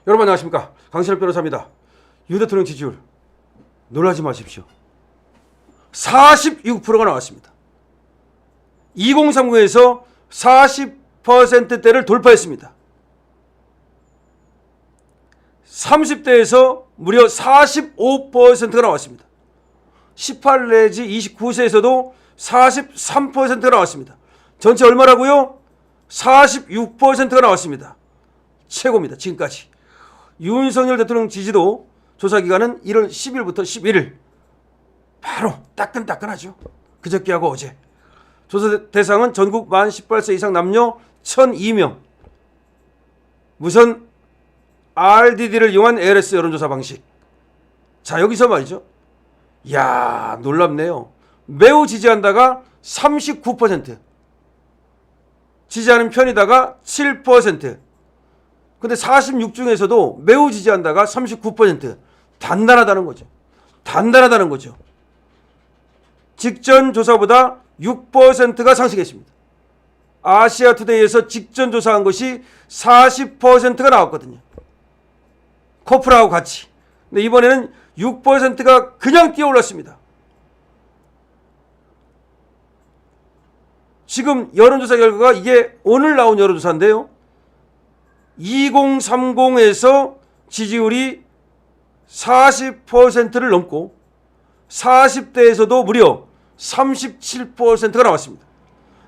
여러분 안녕하십니까, 강신업 변호사입니다. 윤 대통령 지지율 놀라지 마십시오. 46%가 나왔습니다. 2030에서 40%대를 돌파했습니다. 30대에서 무려 45%가 나왔습니다. 18 내지 29세에서도 43%가 나왔습니다. 전체 얼마라고요? 46%가 나왔습니다. 최고입니다. 지금까지. 윤석열 대통령 지지도 조사기간은 1월 10일부터 11일. 바로 따끈따끈하죠. 그저께하고 어제. 조사 대상은 전국 만 18세 이상 남녀 1002명. 무선 RDD를 이용한 ALS 여론조사 방식. 자, 여기서 말이죠. 이야, 놀랍네요. 매우 지지한다가 39%. 지지하는 편이다가 7%. 근데 46 중에서도 매우 지지한다가 39%. 단단하다는 거죠. 단단하다는 거죠. 직전 조사보다 6%가 상승했습니다. 아시아투데이에서 직전 조사한 것이 40%가 나왔거든요. 코프라하고 같이. 근데 이번에는 6%가 그냥 뛰어올랐습니다. 지금 여론조사 결과가 이게 오늘 나온 여론조사인데요. 2030에서 지지율이 40%를 넘고 40대에서도 무려 37%가 나왔습니다.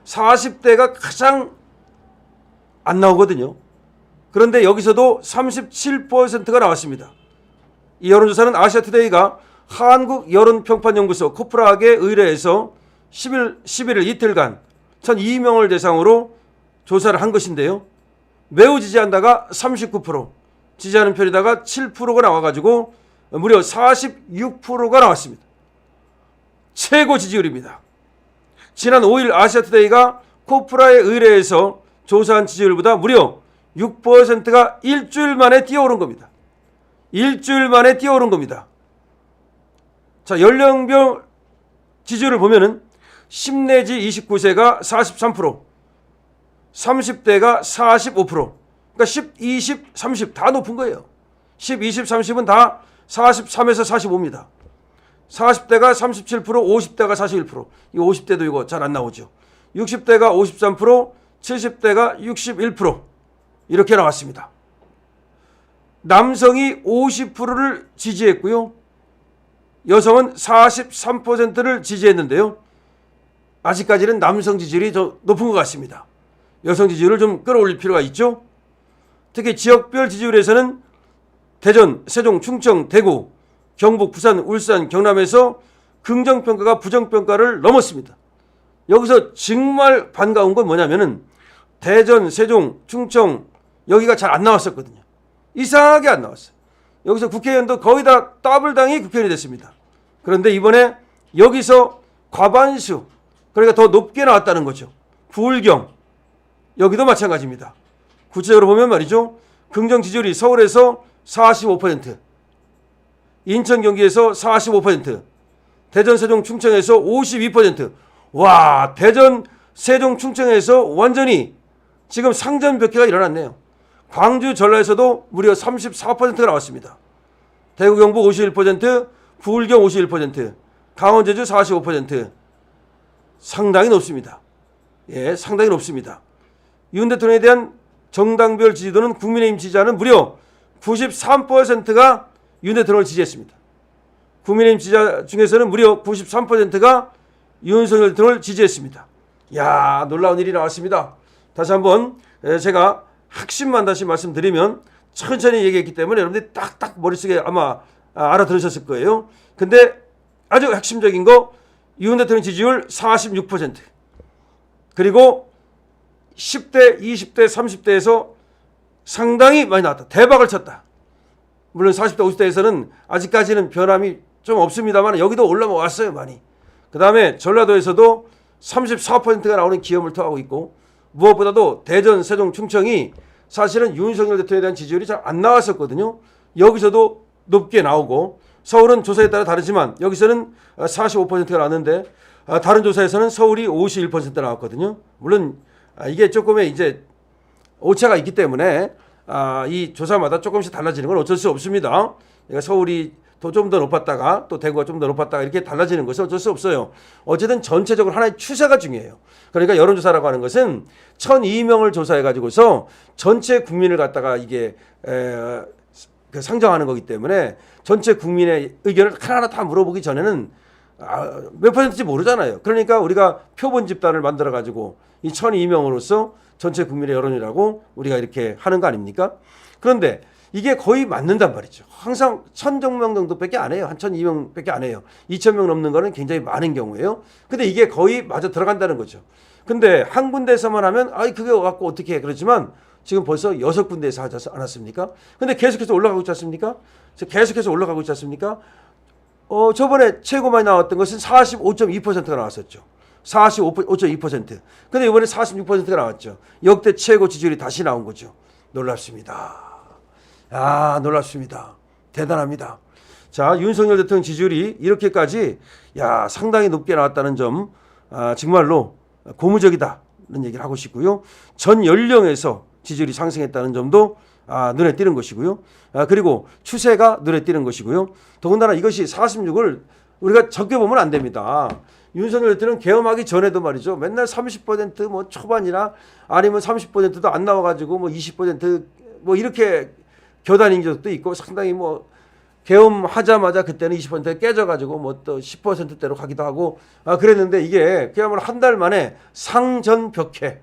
40대가 가장 안 나오거든요. 그런데 여기서도 37%가 나왔습니다. 이 여론조사는 아시아투데이가 한국여론평판연구소 코프라하게 의뢰해서 11일 이틀간 1,002명을 대상으로 조사를 한 것인데요. 매우 지지한다가 39%, 지지하는 편이다가 7%가 나와가지고 무려 46%가 나왔습니다. 최고 지지율입니다. 지난 5일 아시아투데이가 코프라에 의뢰해서 조사한 지지율보다 무려 6%가 일주일 만에 뛰어오른 겁니다. 일주일 만에 뛰어오른 겁니다. 자, 연령별 지지율을 보면은 10 내지 29세가 43%, 30대가 45%, 그러니까 10, 20, 30 다 높은 거예요. 10, 20, 30은 다 43에서 45입니다. 40대가 37%, 50대가 41%. 이 50대도 이거 잘 안 나오죠. 60대가 53%, 70대가 61%. 이렇게 나왔습니다. 남성이 50%를 지지했고요. 여성은 43%를 지지했는데요. 아직까지는 남성 지지율이 더 높은 것 같습니다. 여성 지지율을 좀 끌어올릴 필요가 있죠. 특히 지역별 지지율에서는 대전, 세종, 충청, 대구, 경북, 부산, 울산, 경남에서 긍정평가가 부정평가를 넘었습니다. 여기서 정말 반가운 건 뭐냐면은 대전, 세종, 충청 여기가 잘 안 나왔었거든요. 이상하게 안 나왔어요. 여기서 국회의원도 거의 다 더블당이 국회의원이 됐습니다. 그런데 이번에 여기서 과반수, 그러니까 더 높게 나왔다는 거죠. 부울경 여기도 마찬가지입니다. 구체적으로 보면 말이죠. 긍정 지지율이 서울에서 45%, 인천 경기에서 45%, 대전 세종 충청에서 52%. 와, 대전 세종 충청에서 완전히 지금 상전벽해가 일어났네요. 광주 전라에서도 무려 34%가 나왔습니다. 대구 경북 51%, 부울경 51%, 강원 제주 45%. 상당히 높습니다. 예, 상당히 높습니다. 윤 대통령에 대한 정당별 지지도는 국민의힘 지지자는 무려 93%가 윤 대통령을 지지했습니다. 국민의힘 지지자 중에서는 무려 93%가 윤석열 대통령을 지지했습니다. 이야, 놀라운 일이 나왔습니다. 다시 한번 제가 핵심만 다시 말씀드리면 천천히 얘기했기 때문에 여러분들이 딱딱 머릿속에 아마 알아들으셨을 거예요. 근데 아주 핵심적인 거, 윤 대통령 지지율 46%. 그리고 10대, 20대, 30대에서 상당히 많이 나왔다. 대박을 쳤다. 물론 40대, 50대에서는 아직까지는 변함이 좀 없습니다만 여기도 올라왔어요, 많이. 그 다음에 전라도에서도 34%가 나오는 기염을 토하고 있고, 무엇보다도 대전, 세종, 충청이 사실은 윤석열 대통령에 대한 지지율이 잘 안 나왔었거든요. 여기서도 높게 나오고, 서울은 조사에 따라 다르지만 여기서는 45%가 나왔는데 다른 조사에서는 서울이 51% 나왔거든요. 물론 이게 조금의 이제 오차가 있기 때문에 이 조사마다 조금씩 달라지는 건 어쩔 수 없습니다. 그러니까 서울이 좀 더 높았다가 또 대구가 좀 더 높았다가 이렇게 달라지는 것은 어쩔 수 없어요. 어쨌든 전체적으로 하나의 추세가 중요해요. 그러니까 여론조사라고 하는 것은 1,002명을 조사해 가지고서 전체 국민을 갖다가 이게 상정하는 거기 때문에 전체 국민의 의견을 하나하나 다 물어보기 전에는 몇 퍼센트인지 모르잖아요. 그러니까 우리가 표본 집단을 만들어 가지고 이 1,002명으로서 전체 국민의 여론이라고 우리가 이렇게 하는 거 아닙니까? 그런데 이게 거의 맞는단 말이죠. 항상 1,000명 정도밖에 안 해요. 한 1,200명밖에 안 해요. 2,000명 넘는 거는 굉장히 많은 경우예요. 근데 이게 거의 맞아 들어간다는 거죠. 근데 한 군데에서만 하면 그게 갖고 어떻게 해. 그렇지만 지금 벌써 6군데에서 하지 않았습니까? 근데 계속해서 올라가고 있지 않습니까? 계속해서 올라가고 있지 않습니까? 저번에 최고 많이 나왔던 것은 45.2%가 나왔었죠. 45.2%. 근데 이번에 46%가 나왔죠. 역대 최고 지지율이 다시 나온 거죠. 놀랍습니다. 놀랍습니다. 대단합니다. 자, 윤석열 대통령 지지율이 이렇게까지 상당히 높게 나왔다는 점 정말로 고무적이다는 얘기를 하고 싶고요. 전 연령에서 지지율이 상승했다는 점도 눈에 띄는 것이고요. 그리고 추세가 눈에 띄는 것이고요. 더군다나 이것이 46을 우리가 적게 보면 안 됩니다. 윤석열 대통령 계엄하기 전에도 말이죠. 맨날 30% 뭐 초반이나 아니면 30%도 안 나와가지고 뭐 20% 뭐 이렇게 겨다닌 적도 있고 상당히 뭐 계엄하자마자 그때는 20% 깨져가지고 뭐 또 10%대로 가기도 하고 그랬는데 이게 그야말로 한 달 만에 상전벽해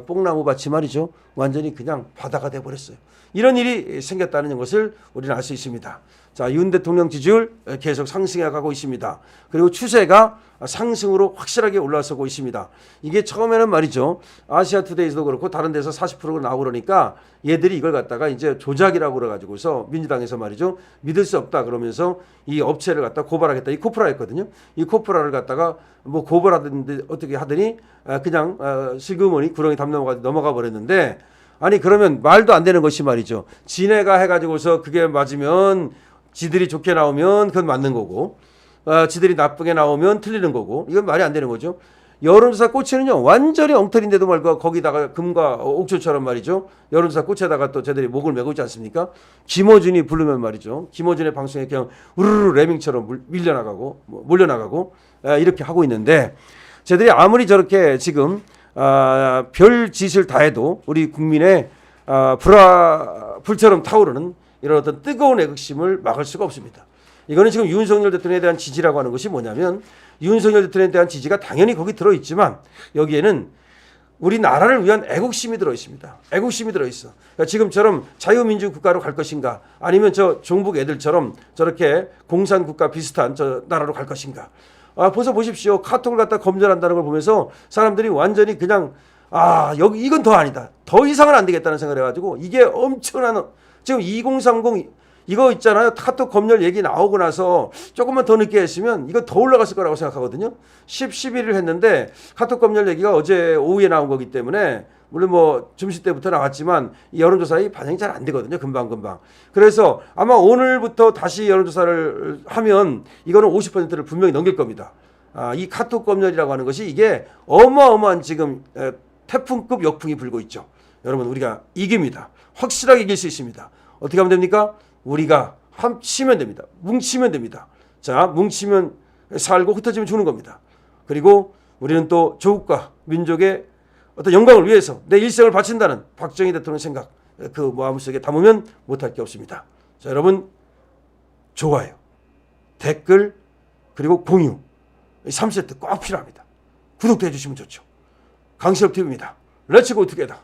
뽕나무밭이 말이죠. 완전히 그냥 바다가 돼버렸어요. 이런 일이 생겼다는 것을 우리는 알 수 있습니다. 자, 윤 대통령 지지율 계속 상승해 가고 있습니다. 그리고 추세가 상승으로 확실하게 올라서고 있습니다. 이게 처음에는 말이죠. 아시아투데이도 그렇고 다른 데서 40%가 나오고 그러니까 얘들이 이걸 갖다가 이제 조작이라고 그래가지고서 민주당에서 말이죠. 믿을 수 없다 그러면서 이 업체를 갖다 고발하겠다. 이 코프라였거든요. 이 코프라를 갖다가 뭐 고발하든지 어떻게 하더니 그냥 슬그머니 구렁이 담 넘어가 버렸는데 아니 그러면 말도 안 되는 것이 말이죠. 지네가 해가지고서 그게 맞으면 지들이 좋게 나오면 그건 맞는 거고 지들이 나쁘게 나오면 틀리는 거고 이건 말이 안 되는 거죠. 여론조사 꼬치는요 완전히 엉터리인데도 말고 거기다가 금과 옥조처럼 말이죠. 여론조사 꼬치에다가 또 쟤들이 목을 메고 있지 않습니까? 김어준이 부르면 말이죠. 김어준의 방송에 그냥 우르르 레밍처럼 밀려나가고 몰려나가고 이렇게 하고 있는데 쟤들이 아무리 저렇게 지금 별 짓을 다 해도 우리 국민의 불처럼 타오르는 이런 어떤 뜨거운 애국심을 막을 수가 없습니다. 이거는 지금 윤석열 대통령에 대한 지지라고 하는 것이 뭐냐면 윤석열 대통령에 대한 지지가 당연히 거기 들어있지만 여기에는 우리나라를 위한 애국심이 들어있습니다. 애국심이 들어있어. 그러니까 지금처럼 자유민주국가로 갈 것인가 아니면 저 종북 애들처럼 저렇게 공산국가 비슷한 저 나라로 갈 것인가. 벌써 보십시오. 카톡을 갖다 검열한다는 걸 보면서 사람들이 완전히 그냥 여기 이건 더 아니다. 더 이상은 안 되겠다는 생각을 해가지고 이게 엄청난 지금 2030 이거 있잖아요. 카톡 검열 얘기 나오고 나서 조금만 더 늦게 했으면 이거 더 올라갔을 거라고 생각하거든요. 11일 했는데 카톡 검열 얘기가 어제 오후에 나온 거기 때문에 물론 뭐 점심 때부터 나왔지만 이 여론조사에 반영이 잘 안 되거든요. 금방. 그래서 아마 오늘부터 다시 여론조사를 하면 이거는 50%를 분명히 넘길 겁니다. 이 카톡 검열이라고 하는 것이 이게 어마어마한 지금 태풍급 역풍이 불고 있죠. 여러분 우리가 이깁니다. 확실하게 이길 수 있습니다. 어떻게 하면 됩니까? 우리가 합치면 됩니다. 뭉치면 됩니다. 자, 뭉치면 살고 흩어지면 죽는 겁니다. 그리고 우리는 또 조국과 민족의 어떤 영광을 위해서 내 일생을 바친다는 박정희 대통령 생각 그 마음속에 담으면 못할 게 없습니다. 자, 여러분 좋아요, 댓글 그리고 공유 3세트 꼭 필요합니다. 구독도 해주시면 좋죠. 강실업 TV입니다. 렛츠고 투게더.